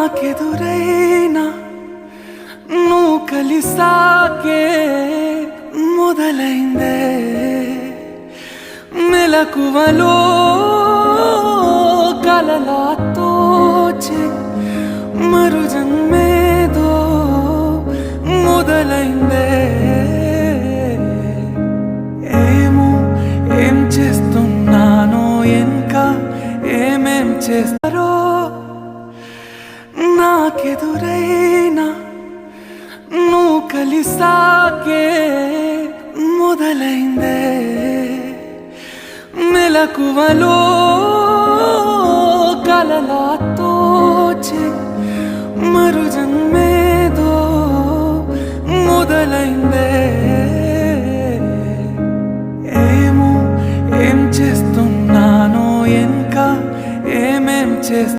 నాకెదురైనా నువ్వు కలిసాకే మొదలైందే మెలకువలో కలలా తోచే మరు జన్మేదో మొదలైందే ఏమో ఏం చేస్తున్నానో ఇంకా ఏమేం చేస్తారో నాకెదురైనా నువ్వు కలిసాకే మొదలైందే మెలకువలో కలలా తోచే మరు జన్మేదో మొదలైందే ఏమో ఏం చేస్తున్నానో ఇంకా ఏమేం చేస్తా